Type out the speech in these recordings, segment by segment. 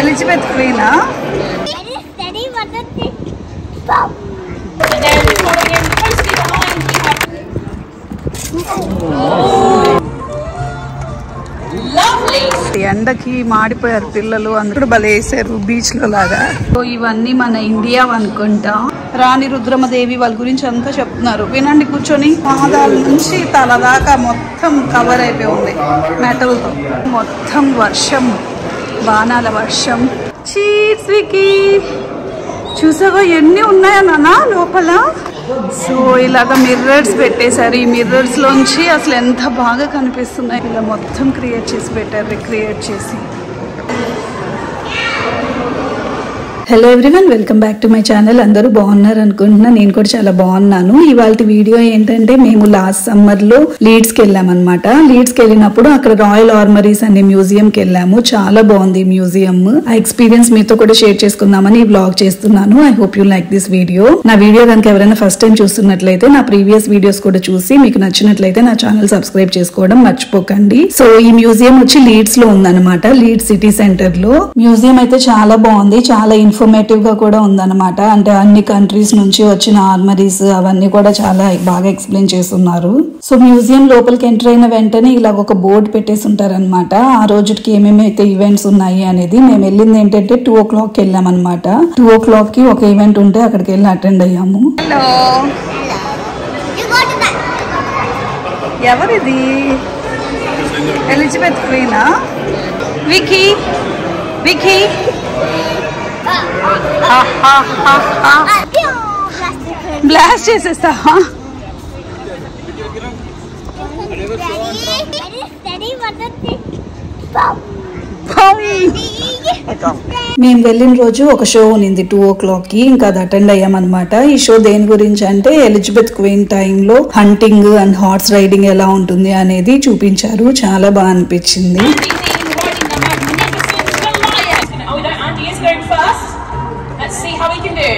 Elizabeth Queen, huh? ఎండకి మాడిపోయారు పిల్లలు, అందరూ బలేసారు బీచ్ లో లాగా. సో ఇవన్నీ మన ఇండియా అనుకుంటా. రాణి రుద్రమదేవి వాళ్ళ గురించి అంతా చెప్తున్నారు, వినండి కూర్చొని. పాదాల నుంచి తల దాకా మొత్తం కవర్ అయిపోయి ఉంది మెటల్తో. మొత్తం వర్షం, బాణాల వర్షం. చీట్స్ వికీ, చూసావా ఎన్ని ఉన్నాయో నాన్న లోపల. సో ఇలాగ మిర్రర్స్ పెట్టేశారు. ఈ మిర్రర్స్ లోంచి అసలు ఎంత బాగా కనిపిస్తున్నాయి. ఇలా మొత్తం క్రియేట్ చేసి పెట్టారు, రిక్రియేట్ చేసి. Hello everyone, welcome back to my channel. అందరూ బాగున్నారు అనుకుంటున్నా, నేను కూడా చాలా బాగున్నాను. ఇవాళ వీడియో ఏంటంటే, మేము లాస్ట్ సమ్మర్ లో లీడ్స్ కి వెళ్ళామన్నమాట. లీడ్స్ కి వెళ్ళినప్పుడు అక్కడ రాయల్ ఆర్మరీస్ అనే మ్యూజియం కి వెళ్ళాము. చాలా బాగుంది మ్యూజియం. ఆ ఎక్స్పీరియన్స్ మీతో కూడా షేర్ చేసుకుందామని ఈ వ్లాగ్ చేస్తున్నాను. I hope you like this video. నా వీడియో కనుక ఎవరైనా ఫస్ట్ టైం చూస్తున్నట్లయితే నా ప్రీవియస్ వీడియోస్ కూడా చూసి మీకు నచ్చినట్లయితే నా ఛానల్ సబ్స్క్రైబ్ చేసుకోవడం మర్చిపోకండి. సో ఈ మ్యూజియం వచ్చి లీడ్స్ లో ఉందన్నమాట, లీడ్స్ సిటీ సెంటర్ లో. మ్యూజియం అయితే చాలా బాగుంది, చాలా ఇన్ఫర్మేటివ్ గా కూడా ఉందన్నమాట. అంటే అన్ని కంట్రీస్ నుంచి వచ్చిన ఆర్మరీస్ అవన్నీ కూడా చాలా బాగా ఎక్స్ప్లెయిన్ చేస్తున్నారు. సో మ్యూజియం లోపలికి ఎంటర్ అయిన వెంటనే ఇలా ఒక బోర్డు పెట్టేసి ఉంటారనమాట, ఆ రోజుకి ఏమేమి అయితే ఈవెంట్స్ ఉన్నాయి అనేది. మేము వెళ్ళింది ఏంటంటే 2 o'clock వెళ్ళామన్నమాట. 2 o'clock కి ఒక ఈవెంట్ ఉంటే అక్కడికి వెళ్ళి అటెండ్ అయ్యాము. ఎవరిది? ఎలిజబెత్ క్వీనా? వికీ వికీ బ్లాస్ట్ చేసేస్తా. మేము వెళ్ళిన రోజు ఒక షో ఉంది 2 o'clock కి, ఇంకా అది అటెండ్ అయ్యామన్నమాట. ఈ షో దేని గురించి అంటే ఎలిజబెత్ క్వీన్ టైంలో హంటింగ్ అండ్ హార్స్ రైడింగ్ ఎలా ఉంటుంది అనేది చూపించారు. చాలా బాగా అనిపించింది. See how we can do.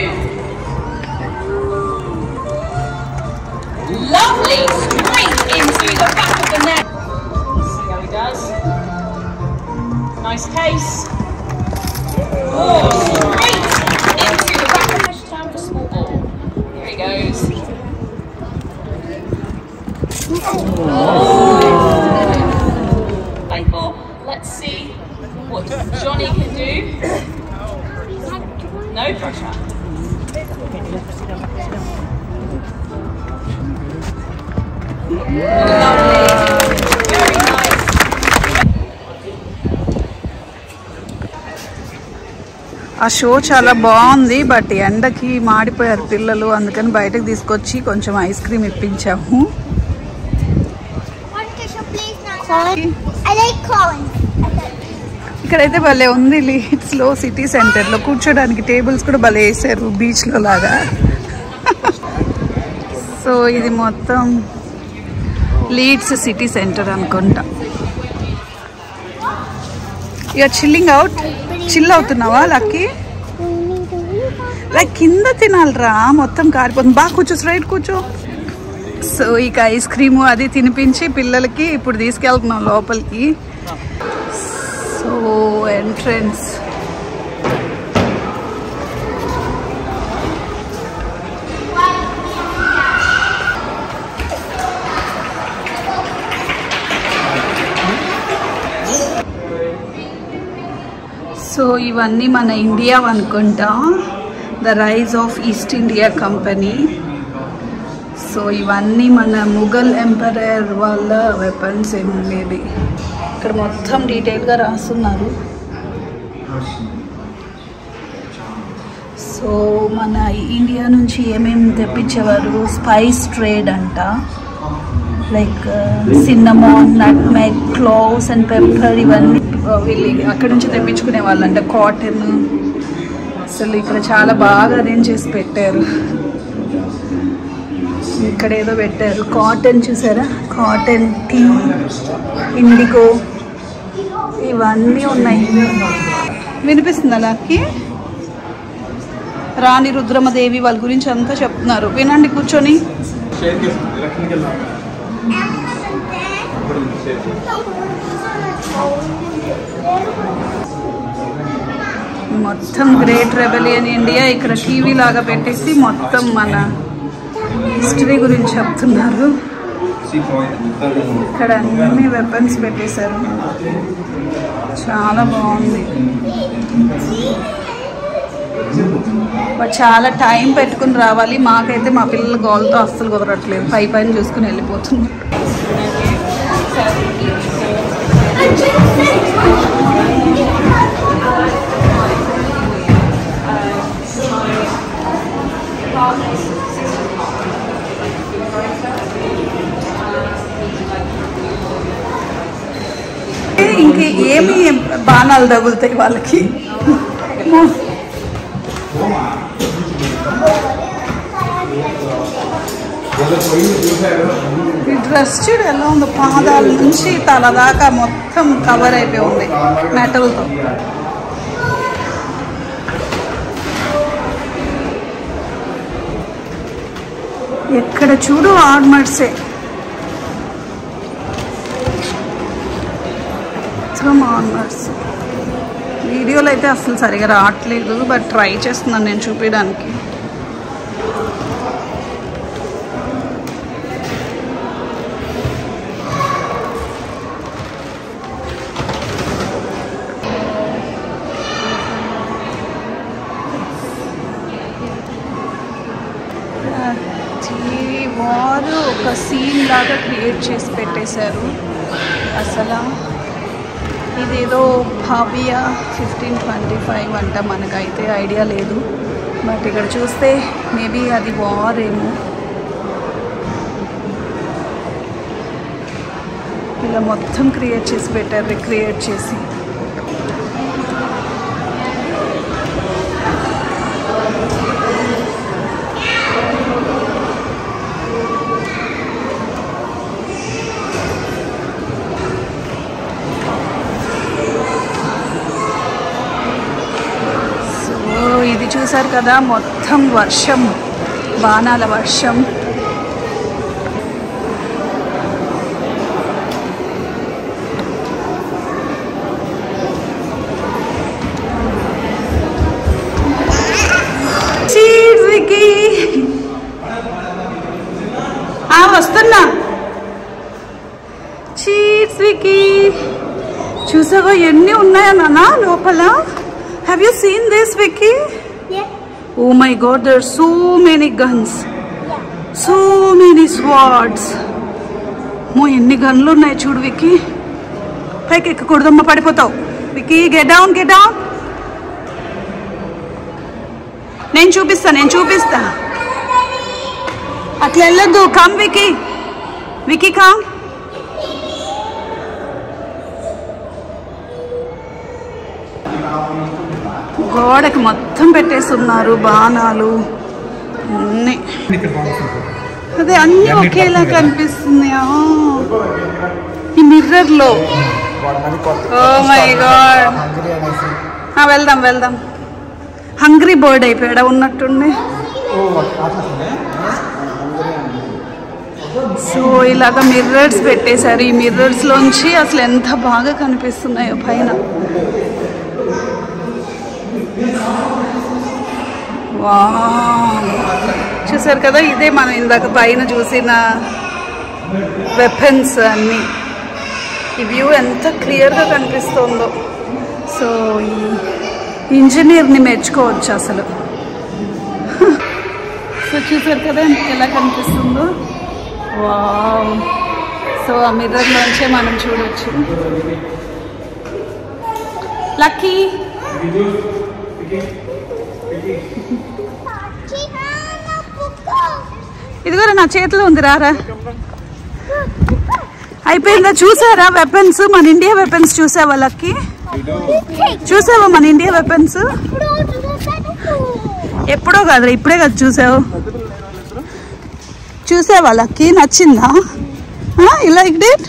Lovely, straight into the back of the neck. See how he does. Nice pace. Oh, straight into the back of the down for small ball. Here he goes. Playful. Let's see what Johnny can do. No pressure. Lovely. Very nice. ఆ show చాలా బాగుంది, but ఎండకి మాడిపోయారు పిల్లలు, అందుకని బయటకు తీసుకొచ్చి కొంచెం ice cream ఇప్పించాము. ఇక్కడైతే భలే ఉంది లీడ్స్ లో సిటీ సెంటర్ లో. కూర్చోడానికి టేబుల్స్ కూడా భలే వేసారు బీచ్ లో లాగా. సో ఇది మొత్తం లీడ్స్ సిటీ సెంటర్ అనుకుంటా. ఇక చిల్లింగ్ అవుట్, చిల్ అవుతున్నావా లక్కీ? లైక్ కింద తినాలిరా, మొత్తం కారిపోతుంది. బాగా కూర్చో, స్ట్రైట్ కూర్చో. సో ఇక ఐస్ క్రీము అది తినిపించి పిల్లలకి ఇప్పుడు తీసుకెళ్తున్నాం లోపలికి. So entrance. సో ఇవన్నీ మన ఇండియా అనుకుంటా, the rise of East India company. So ఇవన్నీ మన ముఘల్ ఎంపరర్ వాళ్ళ వెపన్స్ ఏమో మేబీ. ఇక్కడ మొత్తం డీటెయిల్గా రాస్తున్నారు. సో మన ఇండియా నుంచి ఏమేమి తెప్పించేవారు, స్పైస్ ట్రేడ్ అంట, like cinnamon, nutmeg, cloves and pepper, ఇవన్నీ వీళ్ళు అక్కడ నుంచి తెప్పించుకునే వాళ్ళంట. కాటన్, అసలు ఇక్కడ చాలా బాగా అరేంజ్ చేసి పెట్టారు. ఇక్కడ ఏదో పెట్టారు, కాటన్ చూసారా, కాటన్, టీ, ఇండిగో, ఇవన్నీ ఉన్నాయి. వినిపిస్తుందా లక్కీ? రాణి రుద్రమదేవి వాళ్ళ గురించి అంతా చెప్తున్నారు, వినండి కూర్చొని. మొత్తం గ్రేట్ రెబెలియన్ ఇండియా ఇక్కడ టీవీ లాగా పెట్టేసి మొత్తం మన హిస్టరీ గురించి చెప్తున్నారు. ఇక్కడ అన్ని వెపన్స్ పెట్టేశారు. చాలా బాగుంది. బట్ చాలా టైం పెట్టుకుని రావాలి. మాకైతే మా పిల్లల గోల్తో అస్సలు కుదరట్లేదు. పైన చూసుకుని వెళ్ళిపోతుంది. ఇంక ఏమి బాణాలు తగులుతాయి వాళ్ళకి. ఈ డ్రెస్ చూడు ఎలా ఉందో, పాదాల నుంచి తల దాకా మొత్తం కవర్ అయిపోయి ఉంది మెటల్తో. ఎక్కడ చూడు ఆర్మర్సే. ఆర్మర్స్ వీడియోలో అయితే అసలు సరిగా రావట్లేదు. బట్ ట్రై చేస్తున్నాను నేను చూపించడానికి. వారు ఒక సీన్ లాగా క్రియేట్ చేసి పెట్టేశారు. అసలు ఇదేదో భవ్య 1525 అంట. మనకైతే ఐడియా లేదు. బట్ ఇక్కడ చూస్తే మేబీ అది వార్ ఏమో. ఇలా మొత్తం క్రియేట్ చేసి పెట్టారు, రిక్రియేట్ చేసి. ఇది చూసారు కదా, మొత్తం వర్షం, బాణాల వర్షం. వస్తున్నా. చీట్స్ వికీ, చూసావా ఎన్ని ఉన్నాయో నాన్న లోపల. Have you seen this, Vicky? Yeah. Oh my God, there are so many guns. So many swords. Mo enni gunlu unnai chudu Vicky. Paiki ekkakudamma padipotavu. Vicky, get down, get down. Nenu chupista. Atla elladdu. Come Vicky. Vicky, come. గోడకి మొత్తం పెట్టేస్తున్నారు బాణాలు అన్నీ. అదే అన్నీ ఒకేలా కనిపిస్తున్నాయా ఈ మిర్రర్ లో. Oh my god. వెళ్దాం. హంగ్రీ బర్డ్ అయిపోయాడా ఉన్నట్టుండి. సో ఇలాగ మిర్రర్స్ పెట్టేశారు. ఈ మిర్రర్స్ లోంచి అసలు ఎంత బాగా కనిపిస్తున్నాయో పైన. చూసారు కదా, ఇదే మనం ఇందాక పైన చూసిన వెపన్స్ అన్నీ. ఈ వ్యూ ఎంత క్లియర్గా కనిపిస్తుందో. సో ఈ ఇంజనీర్ని మెచ్చుకోవచ్చు అసలు. సో చూసారు కదా ఎలా కనిపిస్తుందో. వావ్. సో ఆ మిర్రర్లోంచే మనం చూడవచ్చు. లక్కీ ఇదిగోరా నా చేతిలో ఉంది, రారా. అయిపోయిందా? చూసారా వెపన్స్, మన ఇండియా వెపన్స్ చూసావా లక్కీ? చూసావా మన ఇండియా వెపన్స్? ఎప్పుడో కాదురా, ఇప్పుడే కదా చూసావు. చూసావా లక్కీ? నచ్చిందా? You liked it?